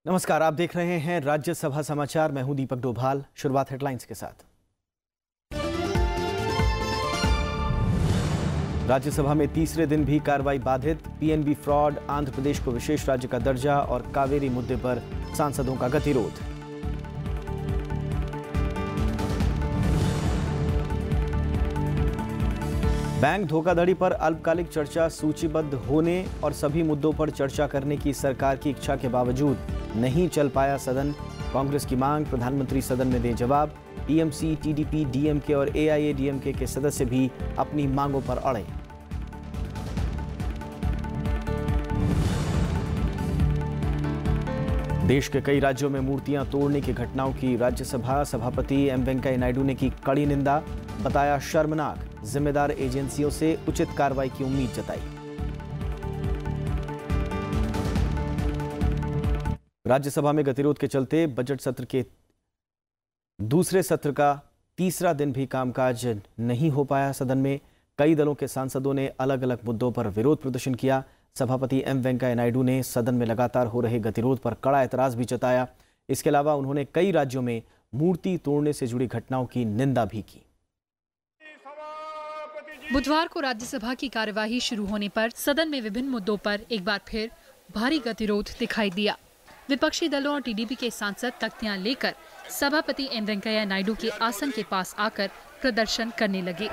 नमस्कार, आप देख रहे हैं राज्यसभा समाचार। मैं हूं दीपक डोभाल। शुरुआत हेडलाइंस के साथ। राज्यसभा में तीसरे दिन भी कार्रवाई बाधित। पीएनबी फ्रॉड, आंध्र प्रदेश को विशेष राज्य का दर्जा और कावेरी मुद्दे पर सांसदों का गतिरोध। बैंक धोखाधड़ी पर अल्पकालिक चर्चा सूचीबद्ध होने और सभी मुद्दों पर चर्चा करने की सरकार की इच्छा के बावजूद नहीं चल पाया सदन। कांग्रेस की मांग, प्रधानमंत्री सदन में दें जवाब। टीएमसी, टीडीपी, डीएमके और एआईएडीएमके के सदस्य भी अपनी मांगों पर अड़े। देश के कई राज्यों में मूर्तियां तोड़ने की घटनाओं की राज्यसभा सभापति एम वेंकैया नायडू ने की कड़ी निंदा। बताया शर्मनाक। जिम्मेदार एजेंसियों से उचित कार्रवाई की उम्मीद जताई। राज्यसभा में गतिरोध के चलते बजट सत्र के दूसरे सत्र का तीसरा दिन भी कामकाज नहीं हो पाया। सदन में कई दलों के सांसदों ने अलग अलग मुद्दों पर विरोध प्रदर्शन किया। सभापति एम वेंकैया नायडू ने सदन में लगातार हो रहे गतिरोध पर कड़ा एतराज भी जताया। इसके अलावा उन्होंने कई राज्यों में मूर्ति तोड़ने से जुड़ी घटनाओं की निंदा भी की। बुधवार को राज्यसभा की कार्यवाही शुरू होने पर सदन में विभिन्न मुद्दों पर एक बार फिर भारी गतिरोध दिखाई दिया। विपक्षी दलों और टीडीपी के सांसद तख्तियां लेकर सभापति एम वेंकैया नायडू के आसन के पास आकर प्रदर्शन करने लगे।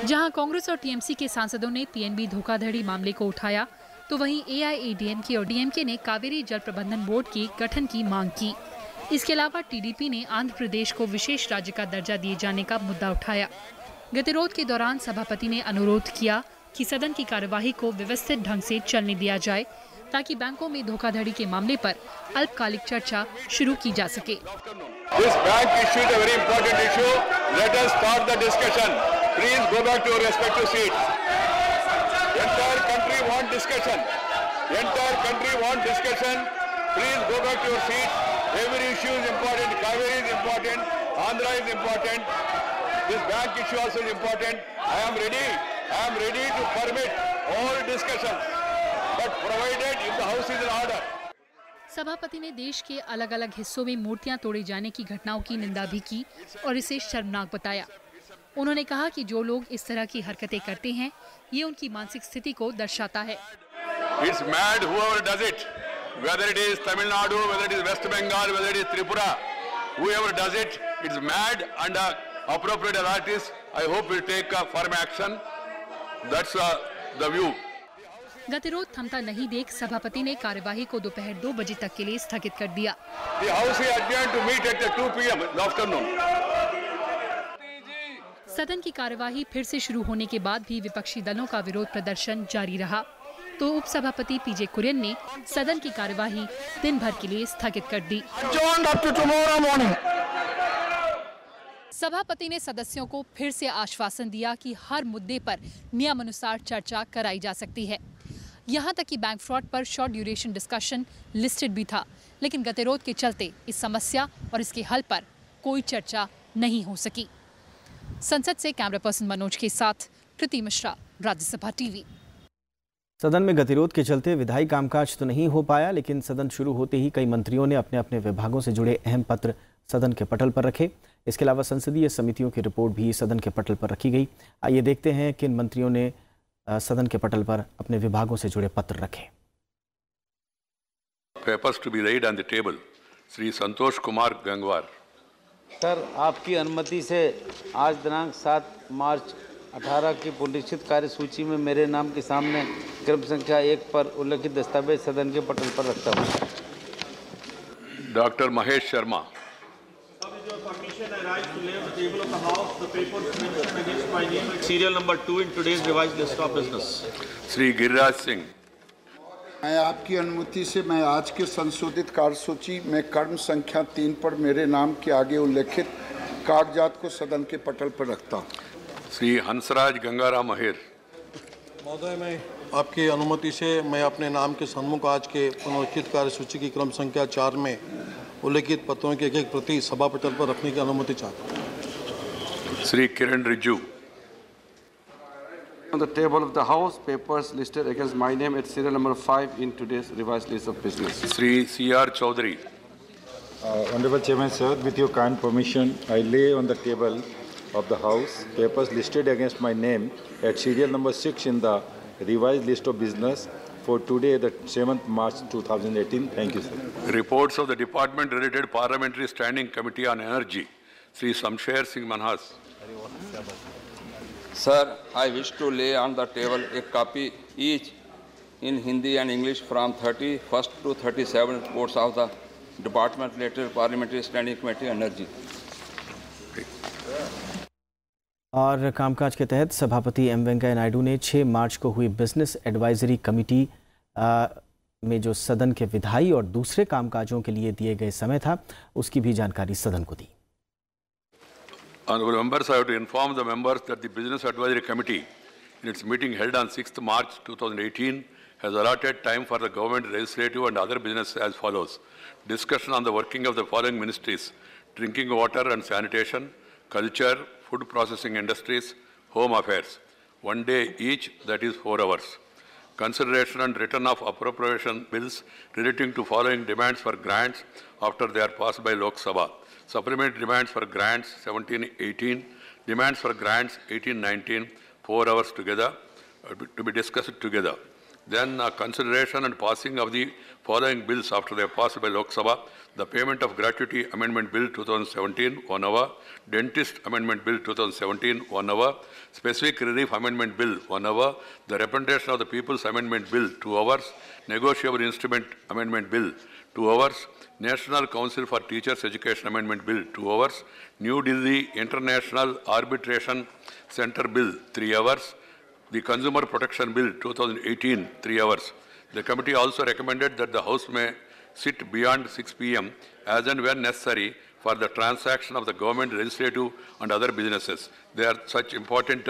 जहां कांग्रेस और टीएमसी के सांसदों ने पीएनबी धोखाधड़ी मामले को उठाया, तो वहीं एआईएडीएमके और डीएमके ने कावेरी जल प्रबंधन बोर्ड के गठन की मांग की। इसके अलावा टीडीपी ने आंध्र प्रदेश को विशेष राज्य का दर्जा दिए जाने का मुद्दा उठाया। गतिरोध के दौरान सभापति ने अनुरोध किया कि सदन की कार्यवाही को व्यवस्थित ढंग से चलने दिया जाए, ताकि बैंकों में धोखाधड़ी के मामले पर अल्पकालिक चर्चा शुरू की जा सके। This bank issue is a very important issue. Let us start the discussion. Please go back to your respective seats. Entire country want discussion. Entire country want discussion. Please go back to your seats. Every issue is important. Kaveri is important. Andhra is important. This bank issue also is important. I am ready to permit all discussions, but provided if the house is in order. सभापति ने देश के अलग अलग हिस्सों में मूर्तियां तोड़े जाने की घटनाओं की निंदा भी की और इसे शर्मनाक बताया। उन्होंने कहा कि जो लोग इस तरह की हरकतें करते हैं, ये उनकी मानसिक स्थिति को दर्शाता है। It's mad whoever does it, whether it is Tamil Nadu, whether it is West Bengal, whether it is Tripura, whoever does it, it's mad, and appropriate authorities, I hope, will take firm action. That's the view. गतिरोध थमता नहीं देख सभापति ने कार्यवाही को दोपहर 2 बजे तक के लिए स्थगित कर दिया। The House is adjourned to meet at 2 p.m. in the afternoon. सदन की कार्यवाही फिर से शुरू होने के बाद भी विपक्षी दलों का विरोध प्रदर्शन जारी रहा, तो उपसभापति पीजे कुरियन ने सदन की कार्यवाही दिन भर के लिए स्थगित कर दी। सभापति ने सदस्यों को फिर से आश्वासन दिया कि हर मुद्दे पर नियमानुसार चर्चा कराई जा सकती है। यहाँ तक कि बैंक फ्रॉड पर शॉर्ट ड्यूरेशन डिस्कशन लिस्टेड भी था, लेकिन गतिरोध के चलते इस समस्या और इसके हल पर कोई चर्चा नहीं हो सकी। संसद से कैमरा पर्सन मनोज के साथ कृति मिश्रा, राज्यसभा टीवी। सदन में गतिरोध के चलते विधायी कामकाज तो नहीं हो पाया, लेकिन सदन शुरू होते ही कई मंत्रियों ने अपने अपने विभागों से जुड़े अहम पत्र सदन के पटल पर रखे। इसके अलावा संसदीय समितियों की रिपोर्ट भी सदन के पटल पर रखी गई। आइए देखते हैं किन मंत्रियों ने सदन के पटल पर अपने विभागों से जुड़े पत्र रखे। Papers to be laid on the table. Shri Santosh Kumar Gangwar. Sir, आपकी अनुमति से आज दिनांक 7 मार्च 18 की पुनरीक्षित कार्य सूची में मेरे नाम के सामने क्रम संख्या 1 पर उल्लेखित दस्तावेज सदन के पटल पर रखता हूँ। Doctor Mahesh Sharma. Serial number 2 in today's revised list of business. Shri Giriraj Singh. मैं आपकी अनुमति से मैं आज के संशोधित कार्यसूची में क्रम संख्या 3 पर मेरे नाम के आगे उल्लेखित कागजात को सदन के पटल पर रखता हूँ। श्री हंसराज गंगाराम अहेर। महोदय, मैं आपकी अनुमति से मैं अपने नाम के सन्मुख आज के पुनरीक्षित कार्यसूची की क्रम संख्या 4 में उल्लेखित पत्रों की एक प्रति सभा पटल पर रखने की अनुमति चाहता हूँ। Shri Kiran Rijju. On the table of the House, papers listed against my name at serial number 5 in today's revised list of business. Sri C.R. Chaudhary. Honorable Chairman, sir, with your kind permission, I lay on the table of the House papers listed against my name at serial number 6 in the revised list of business for today, the 7th March 2018. Thank you, sir. Reports of the Department-related Parliamentary Standing Committee on Energy. Sri Samsher Singh Manhas. Sir, I wish to lay on the table a copy each in Hindi and English from 31st to 37 reports of the Department-related Parliamentary Standing Committee on Energy. और कामकाज के तहत सभापति M Venkaiah Naidu ने 6 मार्च को हुई business advisory committee में जो सदन के विधायी और दूसरे कामकाजों के लिए दिए गए समय था उसकी भी जानकारी सदन को दी। Honorable members, I have to inform the members that the Business Advisory Committee, in its meeting held on 6th March 2018, has allotted time for the government, legislative and other business as follows. Discussion on the working of the following ministries: drinking water and sanitation, culture, food processing industries, home affairs. 1 day each, that is 4 hours. Consideration and return of appropriation bills relating to following demands for grants after they are passed by Lok Sabha. Supplementary demands for grants 17-18, demands for grants 18-19, 4 hours together, to be discussed together. Then consideration and passing of the following bills after they are passed by Lok Sabha: the Payment of Gratuity Amendment Bill 2017, 1 hour; Dentist Amendment Bill 2017, 1 hour; Specific Relief Amendment Bill, 1 hour; the Representation of the People's Amendment Bill, 2 hours; Negotiable Instrument Amendment Bill, 2 hours; National Council for Teachers Education Amendment Bill, 2 hours; New Delhi International Arbitration Center Bill, 3 hours; the Consumer Protection Bill 2018, 3 hours. The committee also recommended that the House may sit beyond 6 p.m. as and when necessary for the transaction of the government, legislative and other businesses. They are such important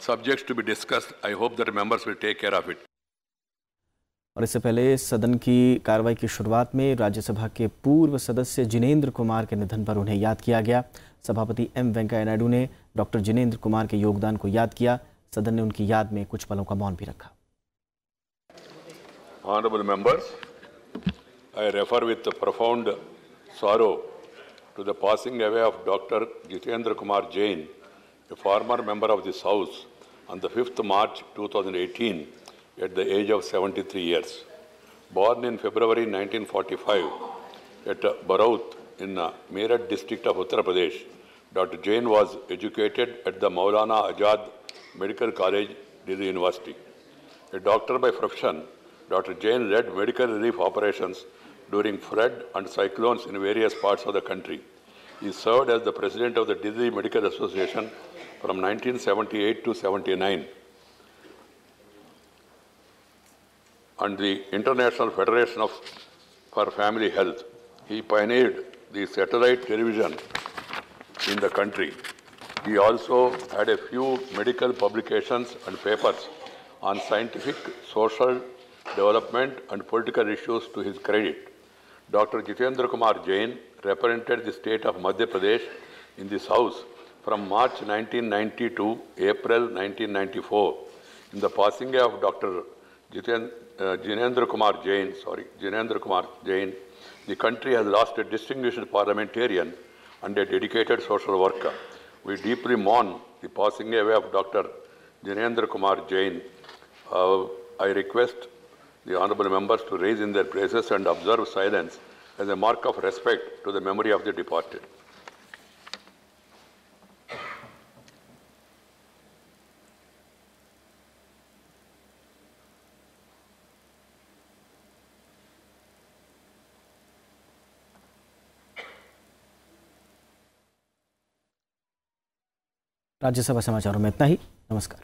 subjects to be discussed. I hope that members will take care of it. और इससे पहले सदन की कार्रवाई की शुरुआत में राज्यसभा के पूर्व सदस्य जिनेंद्र कुमार के निधन पर उन्हें याद किया गया। सभापति एम वेंकैया नायडू ने डॉक्टर जिनेंद्र कुमार के योगदान को याद किया। सदन ने उनकी याद में कुछ पलों का मौन भी रखा। Honorable members, I refer with profound sorrow to the passing away of Dr. Jitendra Kumar Jain, a former member of this House, on the 5th March 2018 at the age of 73 years. Born in February 1945 at Baraut in Meerut district of Uttar Pradesh, Dr. Jain was educated at the Maulana Azad Medical College, Delhi University. A doctor by profession, Dr. Jain led medical relief operations during flood and cyclones in various parts of the country. He served as the president of the Delhi Medical Association from 1978 to 79 and the International Federation for Family Health. He pioneered the satellite television in the country. He also had a few medical publications and papers on scientific, social, development and political issues to his credit. Dr. Jitendra Kumar Jain represented the state of Madhya Pradesh in this House from March 1990 to April 1994. In the passing away of Dr. Jinendra Kumar Jain, the country has lost a distinguished parliamentarian and a dedicated social worker. We deeply mourn the passing away of Dr. Jinendra Kumar Jain. I request the honourable members to raise in their places and observe silence as a mark of respect to the memory of the departed. Rajya Sabha समाचारों में इतना ही। नमस्कार।